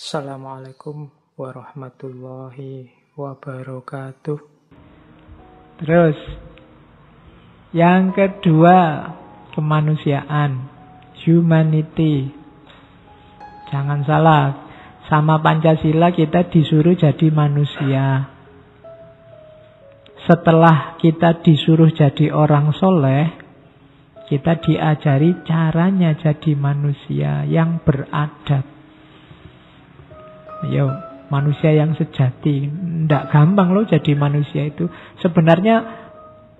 Assalamualaikum warahmatullahi wabarakatuh. Terus, yang kedua, kemanusiaan, humanity. Jangan salah, sama Pancasila kita disuruh jadi manusia. Setelah kita disuruh jadi orang soleh, kita diajari caranya jadi manusia yang beradab. Yo, manusia yang sejati. Nggak gampang loh jadi manusia itu. Sebenarnya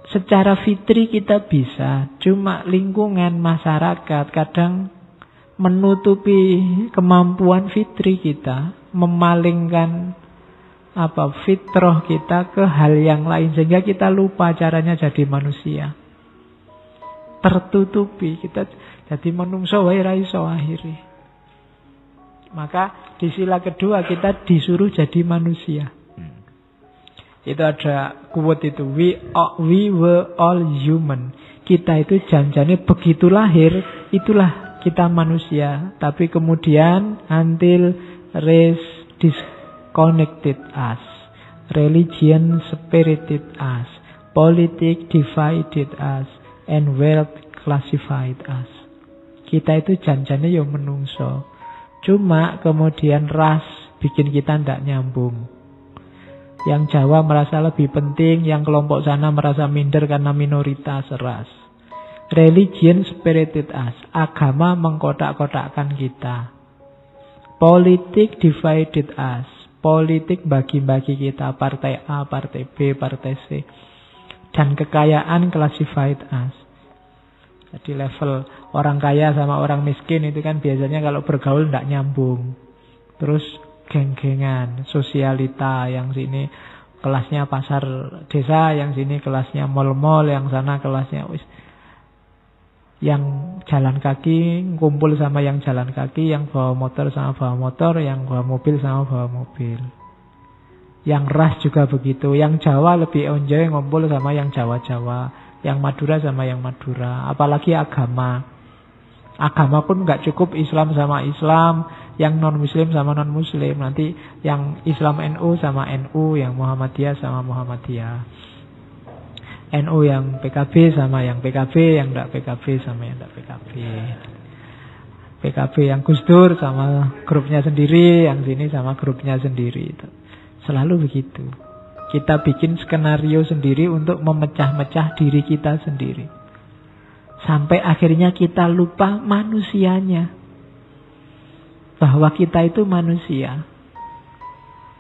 secara fitri kita bisa, cuma lingkungan masyarakat kadang menutupi kemampuan fitri kita, memalingkan fitrah kita ke hal yang lain sehingga kita lupa caranya jadi manusia. Tertutupi, kita jadi manungsa wae ra iso akhire. Maka di sila kedua kita disuruh jadi manusia. Itu ada quote itu, we were all human. Kita itu janjane begitu lahir, itulah kita manusia. Tapi kemudian until race disconnected us, religion separated us, politics divided us, and wealth classified us. Kita itu janjane ya menungso. Cuma kemudian ras bikin kita ndak nyambung. Yang Jawa merasa lebih penting, yang kelompok sana merasa minder karena minoritas ras. Religion separated us. Agama mengkotak-kotakkan kita. Politik divided us. Politik bagi-bagi kita. Partai A, partai B, partai C. Dan kekayaan classified us. Jadi level orang kaya sama orang miskin itu kan biasanya kalau bergaul tidak nyambung. Terus geng-gengan, sosialita, yang sini kelasnya pasar desa, yang sini kelasnya mall-mall, yang sana kelasnya yang jalan kaki kumpul sama yang jalan kaki, yang bawa motor sama bawa motor, yang bawa mobil sama bawa mobil. Yang ras juga begitu. Yang Jawa lebih enjoy ngumpul sama yang Jawa-Jawa, yang Madura sama yang Madura. Apalagi agama. Agama pun nggak cukup Islam sama Islam, yang non-Muslim sama non-Muslim. Nanti yang Islam NU sama NU, yang Muhammadiyah sama Muhammadiyah. NU yang PKB sama yang PKB, yang nggak PKB sama yang nggak PKB. PKB yang Gus Dur sama grupnya sendiri, yang sini sama grupnya sendiri. Selalu begitu. Kita bikin skenario sendiri untuk memecah-mecah diri kita sendiri. Sampai akhirnya kita lupa manusianya. Bahwa kita itu manusia.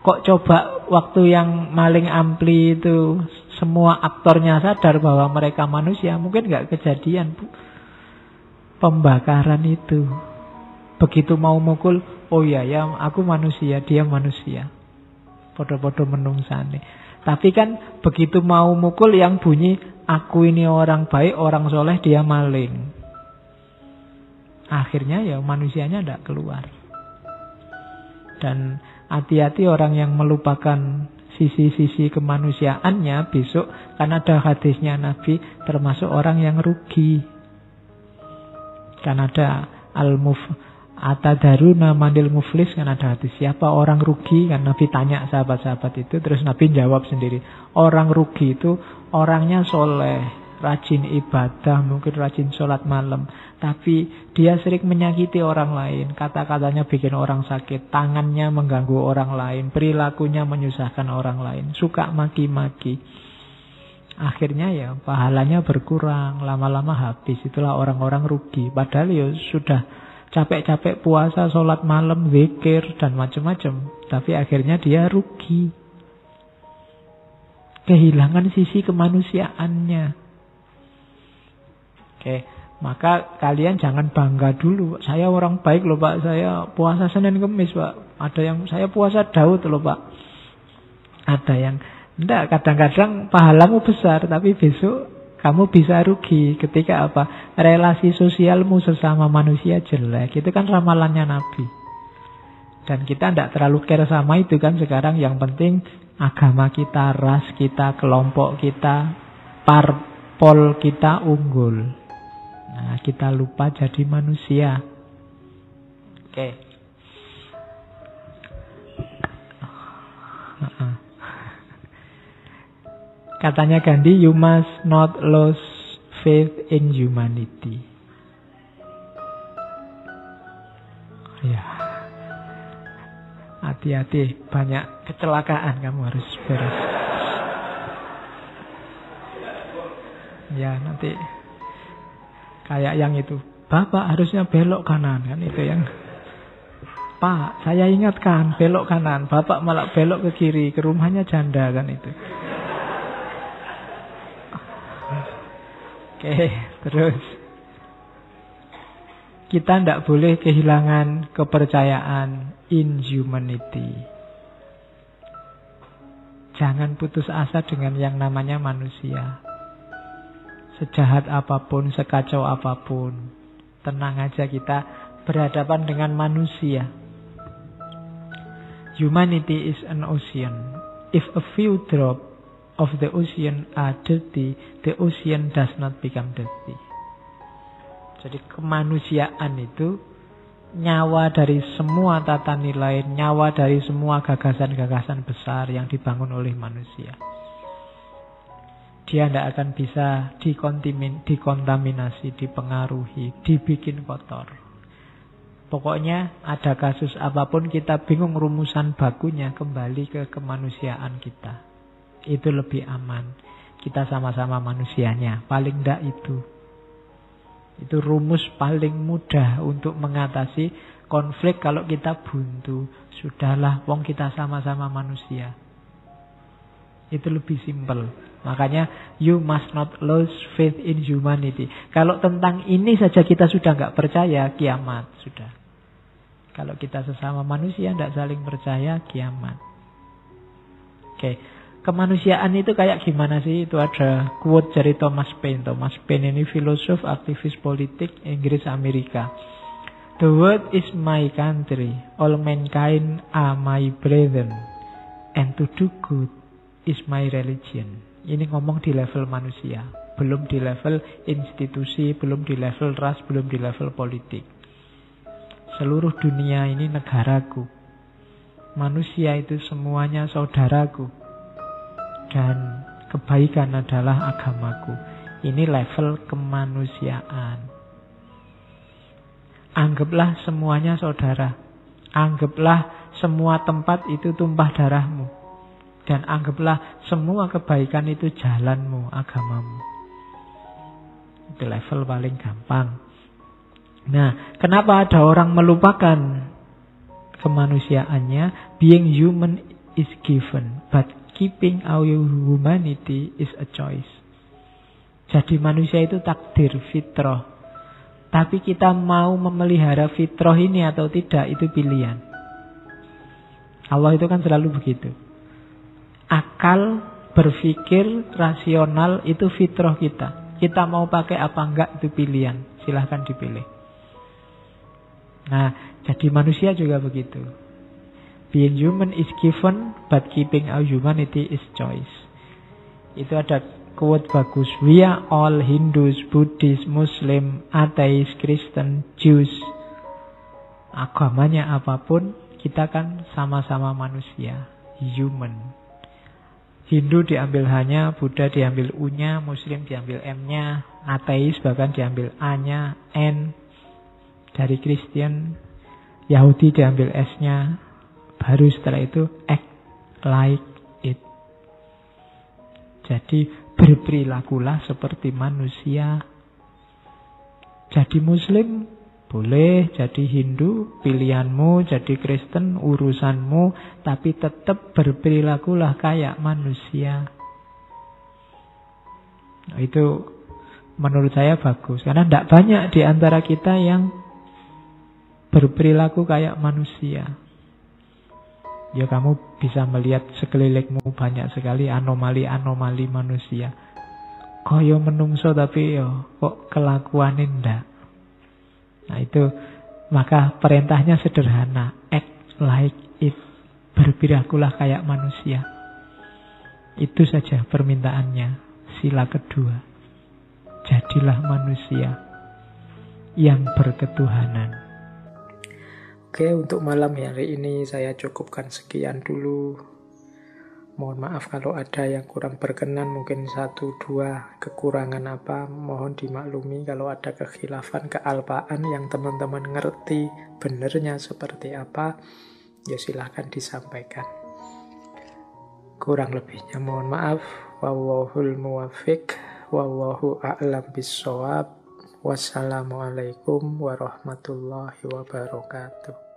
Kok coba waktu yang maling ampli itu semua aktornya sadar bahwa mereka manusia, mungkin gak kejadian pembakaran itu. Begitu mau mukul, oh ya aku manusia, dia manusia. Podo-podo menungsane. Tapi kan begitu mau mukul yang bunyi, aku ini orang baik, orang soleh, dia maling. Akhirnya ya manusianya tidak keluar. Dan hati-hati orang yang melupakan sisi-sisi kemanusiaannya besok, kan ada hadisnya Nabi, termasuk orang yang rugi. Kan ada Atadaruna manil muflis, kan ada hadis, siapa orang rugi? Kan Nabi tanya sahabat-sahabat itu, terus Nabi jawab sendiri, orang rugi itu orangnya soleh, rajin ibadah, mungkin rajin sholat malam, tapi dia sering menyakiti orang lain, kata-katanya bikin orang sakit, tangannya mengganggu orang lain, perilakunya menyusahkan orang lain, suka maki-maki. Akhirnya ya pahalanya berkurang, lama-lama habis. Itulah orang-orang rugi. Padahal ya sudah capek-capek puasa, sholat malam, zikir, dan macam-macam. Tapi akhirnya dia rugi. Kehilangan sisi kemanusiaannya. Oke, maka kalian jangan bangga dulu. Saya orang baik loh Pak, saya puasa Senin Kemis Pak. Ada yang saya puasa Daud loh Pak. Ada yang enggak, kadang-kadang pahalamu besar, tapi besok kamu bisa rugi ketika relasi sosialmu sesama manusia jelek. Itu kan ramalannya Nabi. Dan kita tidak terlalu care sama itu kan sekarang. Yang penting agama kita, ras kita, kelompok kita, parpol kita unggul. Nah, kita lupa jadi manusia. Oke. Katanya Gandhi, you must not lose faith in humanity. Ya, hati-hati, banyak kecelakaan kamu harus beres. Ya, nanti kayak yang itu, Bapak harusnya belok kanan, kan itu yang, Pak, saya ingatkan belok kanan, Bapak malah belok ke kiri, ke rumahnya janda, kan itu. Oke, terus kita tidak boleh kehilangan kepercayaan in humanity. Jangan putus asa dengan yang namanya manusia. Sejahat apapun, sekacau apapun, tenang aja, kita berhadapan dengan manusia. Humanity is an ocean. If a few drops of the ocean are dirty, the ocean does not become dirty. Jadi kemanusiaan itu nyawa dari semua tata nilai, nyawa dari semua gagasan-gagasan besar yang dibangun oleh manusia. Dia tidak akan bisa dikontaminasi, dipengaruhi, dibikin kotor. Pokoknya ada kasus apapun kita bingung rumusan bakunya, kembali ke kemanusiaan kita. Itu lebih aman. Kita sama-sama manusianya. Paling tidak itu. Itu rumus paling mudah untuk mengatasi konflik kalau kita buntu. Sudahlah, wong kita sama-sama manusia. Itu lebih simpel. Makanya you must not lose faith in humanity. Kalau tentang ini saja kita sudah nggak percaya, kiamat sudah. Kalau kita sesama manusia tidak saling percaya, kiamat. Oke, kemanusiaan itu kayak gimana sih? Itu ada quote dari Thomas Paine. Thomas Paine ini filosof, aktivis politik Inggris Amerika. The world is my country, all mankind are my brethren, and to do good is my religion. Ini ngomong di level manusia, belum di level institusi, belum di level ras, belum di level politik. Seluruh dunia ini negaraku. Manusia itu semuanya saudaraku. Dan kebaikan adalah agamaku. Ini level kemanusiaan. Anggaplah semuanya saudara. Anggaplah semua tempat itu tumpah darahmu. Dan anggaplah semua kebaikan itu jalanmu, agamamu. Itu level paling gampang. Nah, kenapa ada orang melupakan kemanusiaannya? Being human is given, but keeping our humanity is a choice. Jadi manusia itu takdir, fitrah. Tapi kita mau memelihara fitrah ini atau tidak, itu pilihan. Allah itu kan selalu begitu. Akal, berpikir, rasional itu fitrah kita. Kita mau pakai apa enggak itu pilihan. Silahkan dipilih. Nah, jadi manusia juga begitu. Being human is given, but keeping our humanity is choice. Itu ada quote bagus. We are all Hindus, Buddhist, Muslim, ateis, Kristen, Jews. Agamanya apapun, kita kan sama-sama manusia. Human. Hindu diambil H-nya, Buddha diambil U-nya, Muslim diambil M-nya, ateis bahkan diambil A-nya, N. Dari Kristen, Yahudi diambil S-nya. Baru setelah itu act like it. Jadi berperilakulah seperti manusia. Jadi Muslim boleh, jadi Hindu pilihanmu, jadi Kristen urusanmu, tapi tetap berperilakulah kayak manusia. Nah, itu menurut saya bagus. Karena tidak banyak di antara kita yang berperilaku kayak manusia. Ya kamu bisa melihat sekelilingmu banyak sekali anomali-anomali manusia. Kaya menungso tapi yo kok kelakuanin ndak. Nah itu, maka perintahnya sederhana. Act like it. Berperilakulah kayak manusia. Itu saja permintaannya. Sila kedua. Jadilah manusia yang berketuhanan. Oke, untuk malam hari ini saya cukupkan sekian dulu. Mohon maaf kalau ada yang kurang berkenan, mungkin 1-2 kekurangan apa, mohon dimaklumi. Kalau ada kekhilafan, kealpaan yang teman-teman ngerti benernya seperti apa, ya silahkan disampaikan. Kurang lebihnya mohon maaf. Wallahul muwaffiq, wallahu a'lam bissawab. Wassalamualaikum warahmatullahi wabarakatuh.